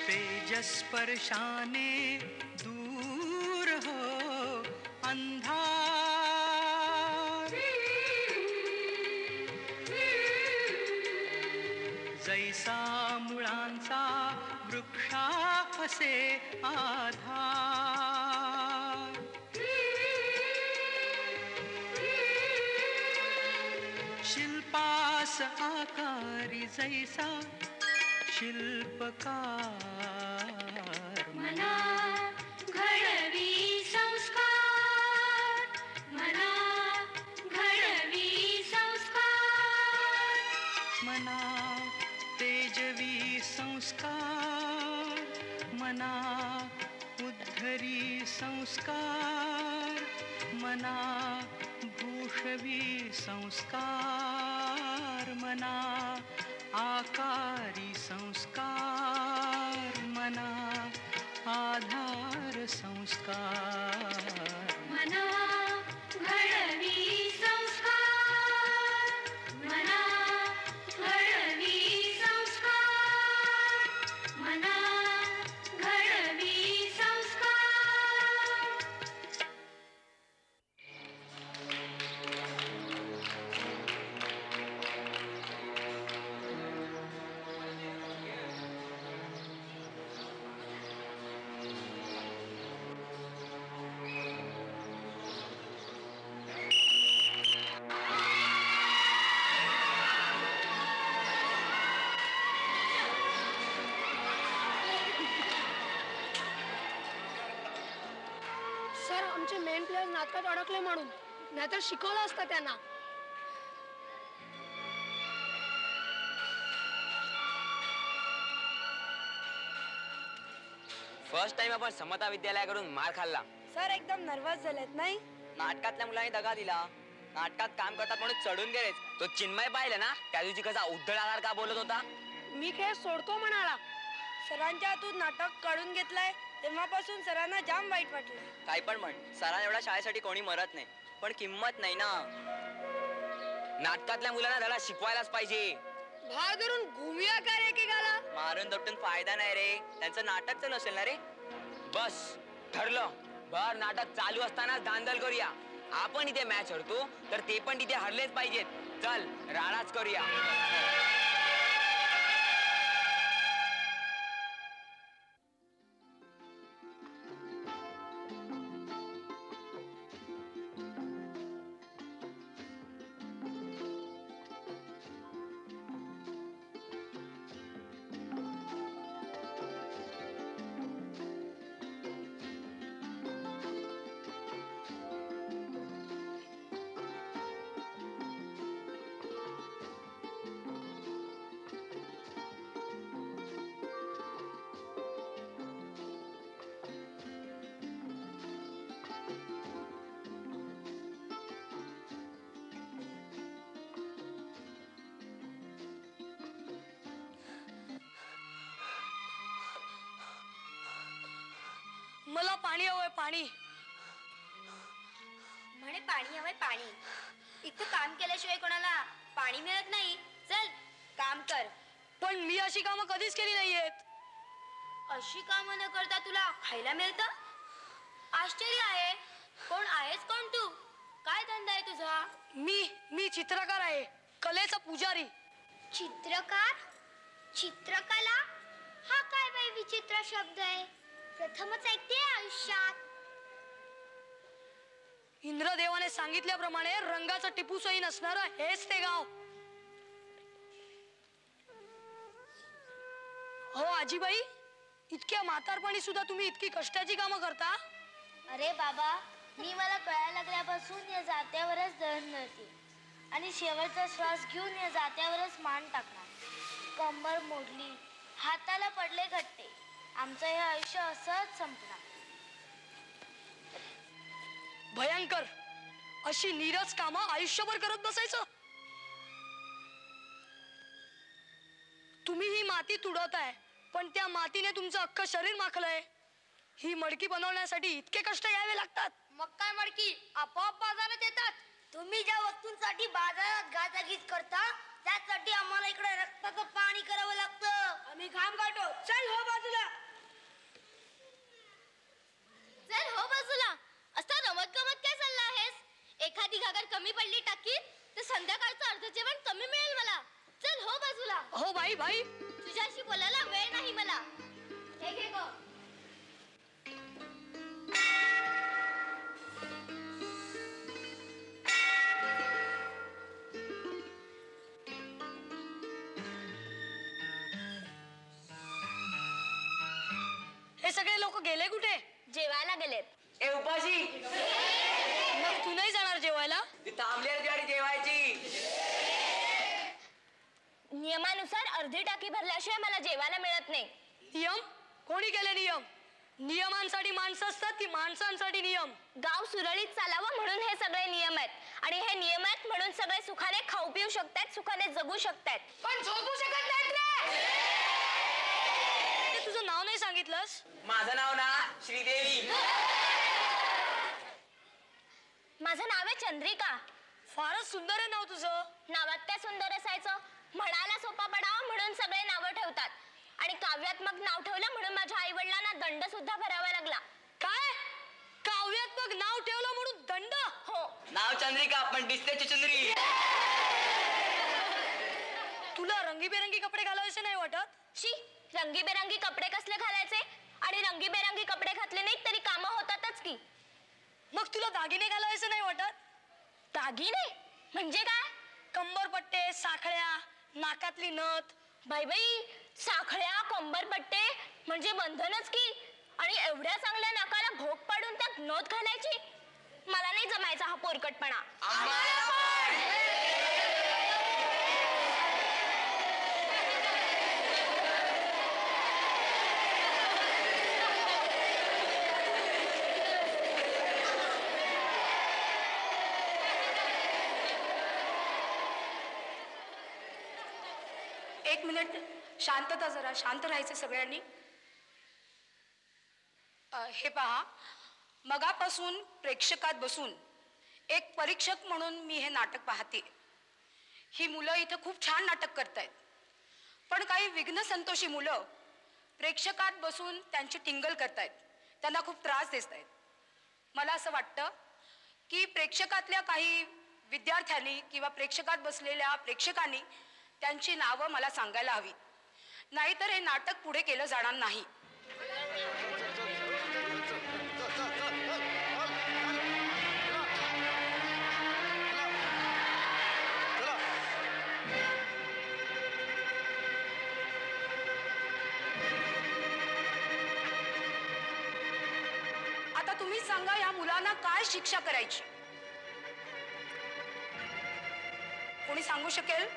तेजस्पर्शाने दूर हो अंधार, जैसा मुळांचा वृक्षा असे आधार, शिल्पास आकारी जैसा शिल्पकार, मना घडवी संस्कार, मना घडवी संस्कार, मना तेजवी संस्कार, मना उद्धरी संस्कार, मना भूषवी संस्कार, मना आकारी संस्कार, मना आधार संस्कार, मना घडवी संस्कार, मना घडवी संस्कार, मना घडवी संस्कार. सर, आमचे मेन प्लेयर नाटकात अडकले म्हणून, नाहीतर शिकवलं असतं त्यांना. फर्स्ट टाइम आपण समता विद्यालयाकडून मार खाल्ला. सर एकदम नर्वस झालेत नाही? नाटकातल्या मुलांनी दगा दिला. नाटकात काम करतात म्हणून चढून गेलेच. तो चिन्मय पाहिलं ना, त्या दिवशी कसा उद्धळ आधार का बोलत होता. मी खेळ सोडतो म्हणाला. सरांच्या हातून नाटक काढून घेतलंय तेव्हापासून सरांना जाम वाईट वाटलं. काही पण म्हण, सरांना एवढ्या शाळेसाठी कोणी मरत नाही, पण किंमत नाही ना. नाटकातल्या मुलांना धडा शिकवायलाच पाहिजे. भार धरून घुमूया का रे एकेकाला? मारून दपटून फायदा नाही रे. त्यांचं नाटकच नसेल ना रे. बस ठरलं, भर नाटक चालू असतानाच धांदल करूया. आपण इथे मॅच हरतो तर ते पण तिथे हरलेच पाहिजेत. चल राडाच करूया. मला पाणी हवंय, पाणी. म्हणे पाणी हवंय, पाणी. इथं काम केल्याशिवाय कोणाला पाणी मिळत नाही. चल काम कर. पण मी अशी कामं कधीच केली नाहीयेत. अशी कामं न करता तुला खायला मिळतं? आश्चर्य आहे. कोण आहेस कोण तू? काय धंदा आहे तुझा? मी चित्रकार आहे, कलेचा पुजारी. चित्रकार? चित्रकला हा काय बाई विचित्र शब्द आहे. प्रथमच ऐकते आयुष्यात. इंद्रदेवाने सांगितल्याप्रमाणे रंगाचं टिपू सही नसणारं हेच ते गाव. हो आजीबाई, इतक्या म्हातारपणी सुद्धा तुम्ही इतकी कष्टाची कामं करता? अरे बाबा, मी मला कळायला लागल्यापासून या जात्यावरच दळण नव्हती आणि शेवटचा श्वास घेऊन या जात्यावरच मान टाकणार. कंबर मोडली, हाताला पडले घट्टे. आमचं हे आयुष्य असंच संपणार. भयंकर. अशी नीरस कामं आयुष्यभर करत बसायचं? तुम्ही ही माती तुडवताय, पण त्या मातीने तुमचं अख्खं शरीर माखलंय. ही मडकी बनवण्यासाठी इतके कष्ट घ्यावे लागतात. मग काय मडकी आपोआप बाजारात येतात. तुम्ही ज्या वस्तूंसाठी बाजारात गाजागीज करता त्यासाठी आम्हाला इकडे रक्ताचं पाणी करावं लागतं. आम्ही घाम काढतो, चल हो बाजूला. चल हो बाजूला. असता रमत गमत काय चालला आहेस? एखादी घागर कमी पडली टाकीत तर संध्याकाळचं अर्ध जेवण कमी मिळेल मला. चल हो बाजूला. हो बाई बाई, तुझ्याशी बोलायला वेळ नाही मला. हे घे गं. हे सगळे लोक गेले कुठे? जेवायला गेलेत. ए उपाशी, मग तू नाही जाणार जेवायला? ती थांबली असती आणि जेवायची. नियमानुसार अर्धी टाकी भरल्याशिवाय मला जेवायला मिळत नाही. नियम? कोणी केले नियम? नियमांसाठी माणसं असतात की माणसांसाठी नियम? गाव सुरळीत चालावं म्हणून हे सगळे नियम आहेत. आणि हे नियम आहेत म्हणून सगळे सुखाने खाऊ पिऊ शकतात, सुखाने जगू शकतात. पण झोपू शकत नाहीत रे. तुझं नाव नाही सांगितलंस? माझं नाव ना श्रीदेवी. माझं नाव आहे चंद्रिका. फारच सुंदर आहे नाव तुझं. नावात काय सुंदर असायचं? म्हणायला सोपा पडावं म्हणून सगळे नावं ठेवतात. आणि काव्यात्मक नाव ठेवलं म्हणून माझ्या आई वडिलांना दंड सुद्धा भरावा लागला. काय? काव्यात्मक नाव ठेवलं म्हणून दंड? हो. नाव चंद्रिका पण दिसते चुचुंदरी. तुला रंगीबेरंगी कपडे घालायचे नाही वाटत? शी, रंगीबेरंगी कपडे कसले घालायचे? आणि रंगीबेरंगी कपडे घातले नाहीत तरी कामं होतातच की. मग तुला दागिने घालायचे नाही वाटत? दागिने म्हणजे काय? कंबरपट्टे, साखळ्या, नाकातली नथ. बाई बाई, साखळ्या, कंबरपट्टे म्हणजे बंधनच की. आणि एवढ्या चांगल्या नाकाला भोग पाडून त्यात नथ घालायची? मला नाही जमायचा हा पोरकटपणा. एक मिनिट शांतता, जरा शांत राहायचं सगळ्यांनी. हे पहा, मगापासून प्रेक्षकात बसून एक परीक्षक म्हणून मी हे नाटक पाहते. ही मुलं इथं खूप छान नाटक करतायत. पण काही विघ्न संतोषी मुलं प्रेक्षकात बसून त्यांची टिंगल करतायत, त्यांना खूप त्रास देत आहेत. मला असं वाटतं की प्रेक्षकातल्या काही विद्यार्थ्यांनी किंवा प्रेक्षकात बसलेल्या प्रेक्षकांनी त्यांची नावं मला सांगायला हवी, नाहीतर हे नाटक पुढे केलं जाणार नाही. आता तुम्ही सांगा, या मुलांना काय शिक्षा करायची? कोणी सांगू शकेल?